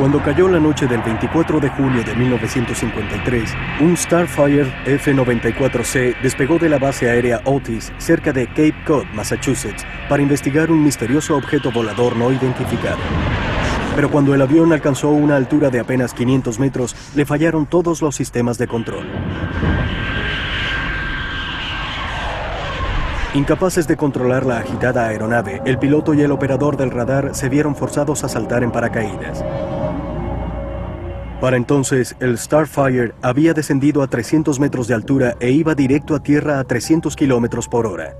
Cuando cayó la noche del 24 de julio de 1953, un Starfire F-94C despegó de la base aérea Otis, cerca de Cape Cod, Massachusetts, para investigar un misterioso objeto volador no identificado. Pero cuando el avión alcanzó una altura de apenas 500 metros, le fallaron todos los sistemas de control. Incapaces de controlar la agitada aeronave, el piloto y el operador del radar se vieron forzados a saltar en paracaídas. Para entonces, el Starfire había descendido a 300 metros de altura e iba directo a tierra a 300 kilómetros por hora.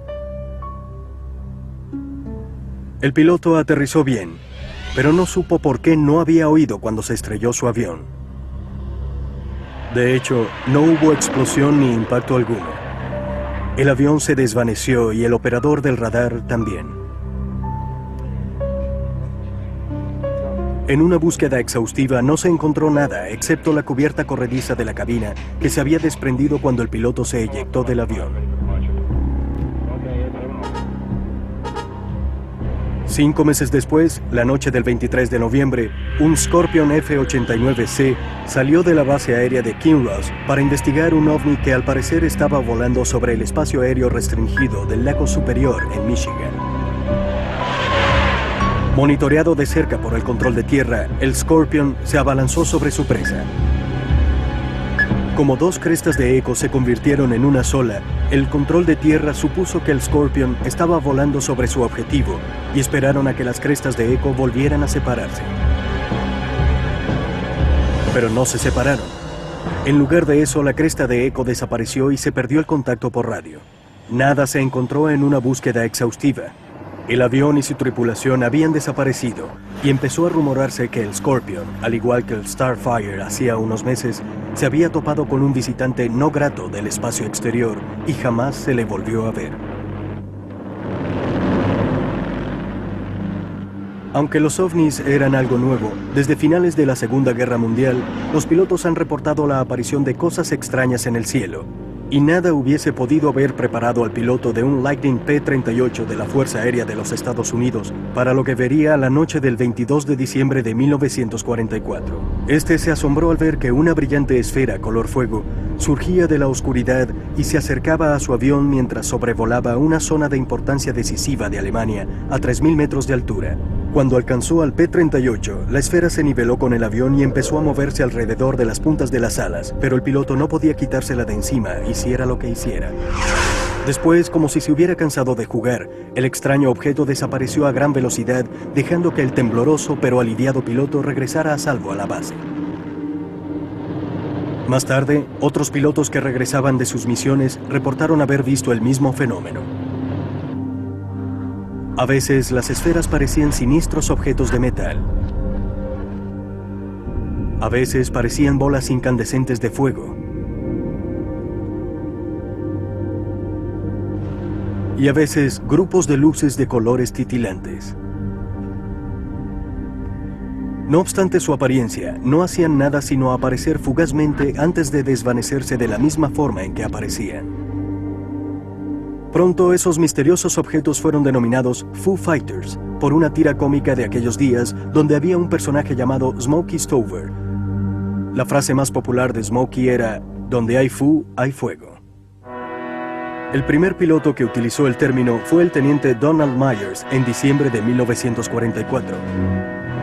El piloto aterrizó bien, pero no supo por qué no había oído cuando se estrelló su avión. De hecho, no hubo explosión ni impacto alguno. El avión se desvaneció y el operador del radar también. En una búsqueda exhaustiva no se encontró nada excepto la cubierta corrediza de la cabina que se había desprendido cuando el piloto se eyectó del avión. 5 meses después, la noche del 23 de noviembre, un Scorpion F-89C salió de la base aérea de Kinross para investigar un ovni que al parecer estaba volando sobre el espacio aéreo restringido del lago Superior en Michigan. Monitoreado de cerca por el control de tierra, el Scorpion se abalanzó sobre su presa. Como dos crestas de eco se convirtieron en una sola, el control de tierra supuso que el Scorpion estaba volando sobre su objetivo y esperaron a que las crestas de eco volvieran a separarse. Pero no se separaron. En lugar de eso, la cresta de eco desapareció y se perdió el contacto por radio. Nada se encontró en una búsqueda exhaustiva. El avión y su tripulación habían desaparecido y empezó a rumorarse que el Scorpion, al igual que el Starfire hacía unos meses, se había topado con un visitante no grato del espacio exterior y jamás se le volvió a ver. Aunque los ovnis eran algo nuevo, desde finales de la Segunda Guerra Mundial, los pilotos han reportado la aparición de cosas extrañas en el cielo. Y nada hubiese podido haber preparado al piloto de un Lightning P-38 de la Fuerza Aérea de los Estados Unidos para lo que vería la noche del 22 de diciembre de 1944. Este se asombró al ver que una brillante esfera color fuego surgía de la oscuridad y se acercaba a su avión mientras sobrevolaba una zona de importancia decisiva de Alemania a 3.000 metros de altura. Cuando alcanzó al P-38, la esfera se niveló con el avión y empezó a moverse alrededor de las puntas de las alas, pero el piloto no podía quitársela de encima, hiciera lo que hiciera. Después, como si se hubiera cansado de jugar, el extraño objeto desapareció a gran velocidad, dejando que el tembloroso pero aliviado piloto regresara a salvo a la base. Más tarde, otros pilotos que regresaban de sus misiones reportaron haber visto el mismo fenómeno. A veces, las esferas parecían siniestros objetos de metal. A veces parecían bolas incandescentes de fuego. Y a veces, grupos de luces de colores titilantes. No obstante su apariencia, no hacían nada sino aparecer fugazmente antes de desvanecerse de la misma forma en que aparecían. Pronto esos misteriosos objetos fueron denominados Foo Fighters, por una tira cómica de aquellos días donde había un personaje llamado Smokey Stover. La frase más popular de Smokey era, "Donde hay Foo, hay fuego". El primer piloto que utilizó el término fue el teniente Donald Myers en diciembre de 1944.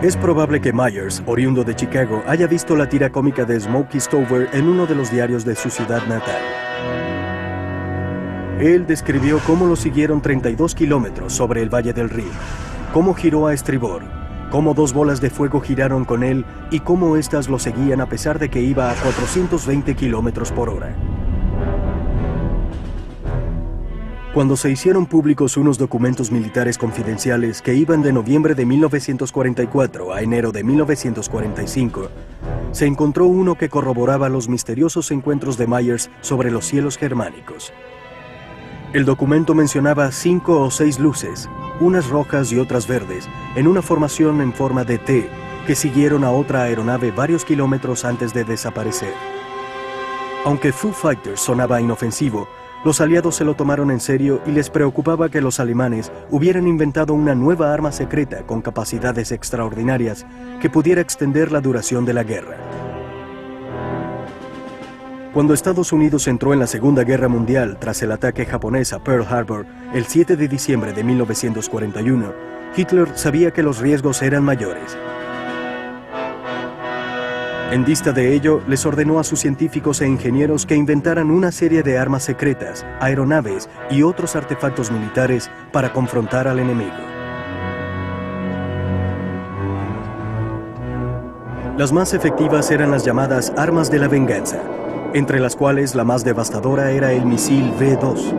Es probable que Myers, oriundo de Chicago, haya visto la tira cómica de Smokey Stover en uno de los diarios de su ciudad natal. Él describió cómo lo siguieron 32 kilómetros sobre el Valle del Rin, cómo giró a estribor, cómo dos bolas de fuego giraron con él y cómo éstas lo seguían a pesar de que iba a 420 kilómetros por hora. Cuando se hicieron públicos unos documentos militares confidenciales que iban de noviembre de 1944 a enero de 1945, se encontró uno que corroboraba los misteriosos encuentros de Myers sobre los cielos germánicos. El documento mencionaba 5 o 6 luces, unas rojas y otras verdes, en una formación en forma de T, que siguieron a otra aeronave varios kilómetros antes de desaparecer. Aunque Foo Fighters sonaba inofensivo, Los aliados se lo tomaron en serio y les preocupaba que los alemanes hubieran inventado una nueva arma secreta con capacidades extraordinarias que pudiera extender la duración de la guerra. Cuando Estados Unidos entró en la Segunda Guerra Mundial tras el ataque japonés a Pearl Harbor el 7 de diciembre de 1941, Hitler sabía que los riesgos eran mayores. En vista de ello, les ordenó a sus científicos e ingenieros que inventaran una serie de armas secretas, aeronaves y otros artefactos militares para confrontar al enemigo. Las más efectivas eran las llamadas armas de la venganza, entre las cuales la más devastadora era el misil V2.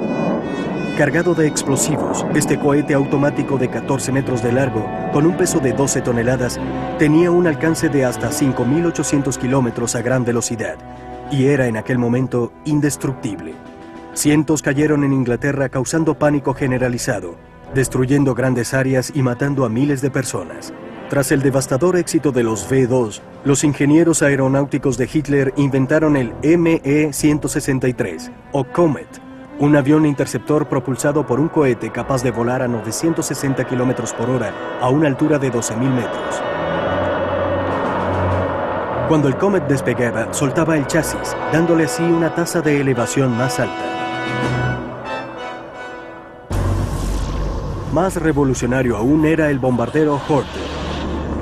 Cargado de explosivos, este cohete automático de 14 metros de largo, con un peso de 12 toneladas, tenía un alcance de hasta 5.800 kilómetros a gran velocidad, y era en aquel momento indestructible. Cientos cayeron en Inglaterra causando pánico generalizado, destruyendo grandes áreas y matando a miles de personas. Tras el devastador éxito de los V2, los ingenieros aeronáuticos de Hitler inventaron el ME-163, o Comet, un avión interceptor propulsado por un cohete capaz de volar a 960 km por hora a una altura de 12.000 metros. Cuando el Comet despegaba, soltaba el chasis, dándole así una tasa de elevación más alta. Más revolucionario aún era el bombardero Horten.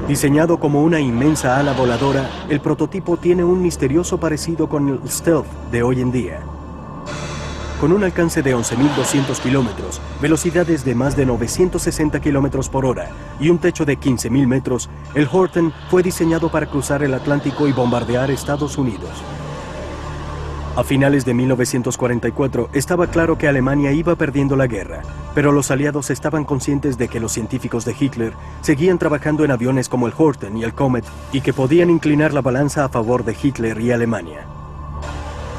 Diseñado como una inmensa ala voladora, el prototipo tiene un misterioso parecido con el Stealth de hoy en día. Con un alcance de 11.200 kilómetros, velocidades de más de 960 kilómetros por hora y un techo de 15.000 metros, el Horten fue diseñado para cruzar el Atlántico y bombardear Estados Unidos. A finales de 1944 estaba claro que Alemania iba perdiendo la guerra, pero los aliados estaban conscientes de que los científicos de Hitler seguían trabajando en aviones como el Horten y el Comet y que podían inclinar la balanza a favor de Hitler y Alemania.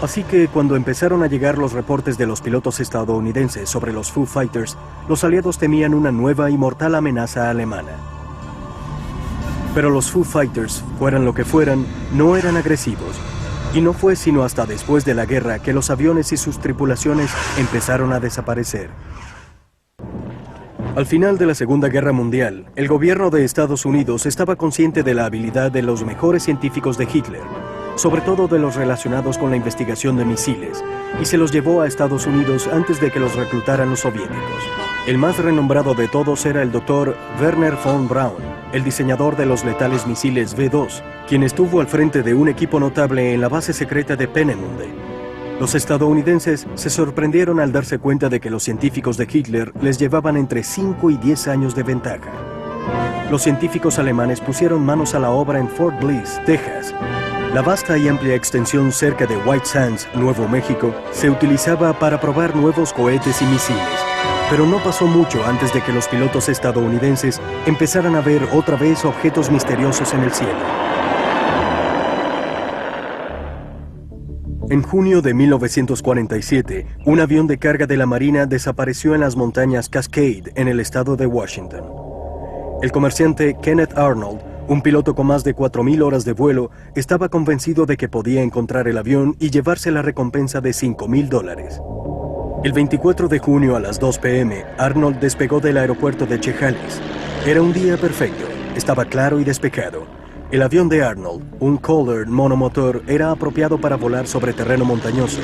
Así que cuando empezaron a llegar los reportes de los pilotos estadounidenses sobre los Foo Fighters, los aliados temían una nueva y mortal amenaza alemana. Pero los Foo Fighters, fueran lo que fueran, no eran agresivos. Y no fue sino hasta después de la guerra que los aviones y sus tripulaciones empezaron a desaparecer. Al final de la Segunda Guerra Mundial, el gobierno de Estados Unidos estaba consciente de la habilidad de los mejores científicos de Hitler, sobre todo de los relacionados con la investigación de misiles, y se los llevó a Estados Unidos antes de que los reclutaran los soviéticos. El más renombrado de todos era el Dr. Werner von Braun, el diseñador de los letales misiles V2, quien estuvo al frente de un equipo notable en la base secreta de Peenemünde. Los estadounidenses se sorprendieron al darse cuenta de que los científicos de Hitler les llevaban entre 5 y 10 años de ventaja. Los científicos alemanes pusieron manos a la obra en Fort Bliss, Texas. La vasta y amplia extensión cerca de White Sands, Nuevo México, se utilizaba para probar nuevos cohetes y misiles. Pero no pasó mucho antes de que los pilotos estadounidenses empezaran a ver otra vez objetos misteriosos en el cielo. En junio de 1947, un avión de carga de la Marina desapareció en las montañas Cascade, en el estado de Washington. El comerciante Kenneth Arnold, un piloto con más de 4.000 horas de vuelo, estaba convencido de que podía encontrar el avión y llevarse la recompensa de $5.000. El 24 de junio a las 2 p.m., Arnold despegó del aeropuerto de Chehalis. Era un día perfecto, estaba claro y despejado. El avión de Arnold, un Kohler monomotor, era apropiado para volar sobre terreno montañoso,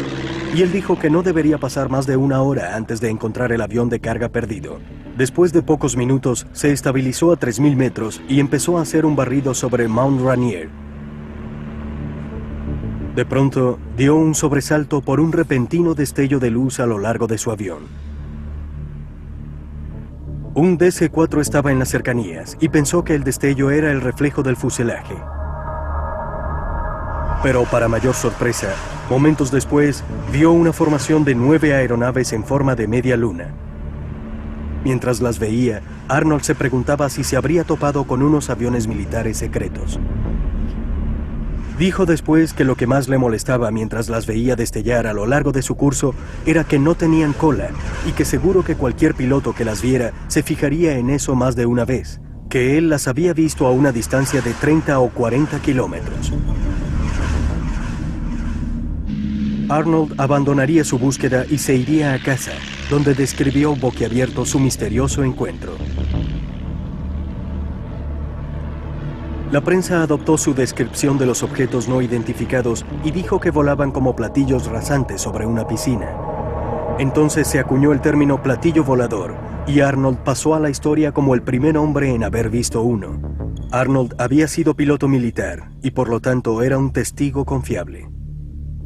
y él dijo que no debería pasar más de 1 hora antes de encontrar el avión de carga perdido. Después de pocos minutos, se estabilizó a 3.000 metros y empezó a hacer un barrido sobre Mount Rainier. De pronto, dio un sobresalto por un repentino destello de luz a lo largo de su avión. Un DC-4 estaba en las cercanías y pensó que el destello era el reflejo del fuselaje. Pero para mayor sorpresa, momentos después, vio una formación de 9 aeronaves en forma de media luna. Mientras las veía, Arnold se preguntaba si se habría topado con unos aviones militares secretos. Dijo después que lo que más le molestaba mientras las veía destellar a lo largo de su curso era que no tenían cola y que seguro que cualquier piloto que las viera se fijaría en eso más de una vez, que él las había visto a una distancia de 30 o 40 kilómetros. Arnold abandonaría su búsqueda y se iría a casa, donde describió boquiabierto su misterioso encuentro. La prensa adoptó su descripción de los objetos no identificados y dijo que volaban como platillos rasantes sobre una piscina. Entonces se acuñó el término platillo volador, y Arnold pasó a la historia como el primer hombre en haber visto uno. Arnold había sido piloto militar, y por lo tanto era un testigo confiable.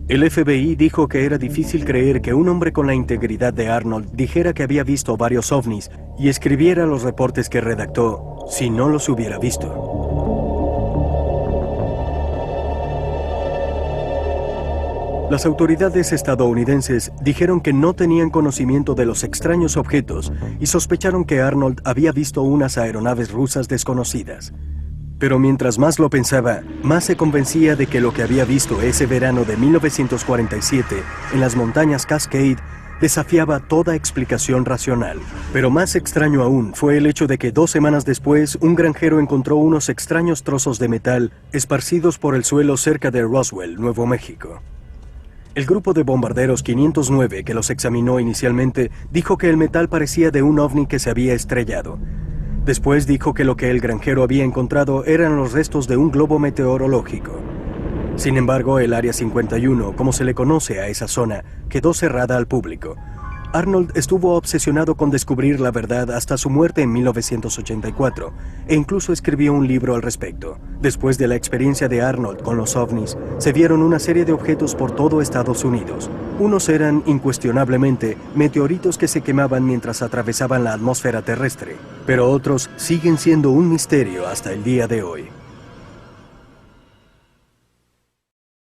El FBI dijo que era difícil creer que un hombre con la integridad de Arnold dijera que había visto varios ovnis y escribiera los reportes que redactó si no los hubiera visto. Las autoridades estadounidenses dijeron que no tenían conocimiento de los extraños objetos y sospecharon que Arnold había visto unas aeronaves rusas desconocidas. Pero mientras más lo pensaba, más se convencía de que lo que había visto ese verano de 1947 en las montañas Cascade desafiaba toda explicación racional. Pero más extraño aún fue el hecho de que 2 semanas después un granjero encontró unos extraños trozos de metal esparcidos por el suelo cerca de Roswell, Nuevo México. El grupo de bombarderos 509 que los examinó inicialmente dijo que el metal parecía de un ovni que se había estrellado. Después dijo que lo que el granjero había encontrado eran los restos de un globo meteorológico. Sin embargo, el Área 51, como se le conoce a esa zona, quedó cerrada al público. Arnold estuvo obsesionado con descubrir la verdad hasta su muerte en 1984, e incluso escribió un libro al respecto. Después de la experiencia de Arnold con los ovnis, se vieron una serie de objetos por todo Estados Unidos. Unos eran, incuestionablemente, meteoritos que se quemaban mientras atravesaban la atmósfera terrestre, pero otros siguen siendo un misterio hasta el día de hoy.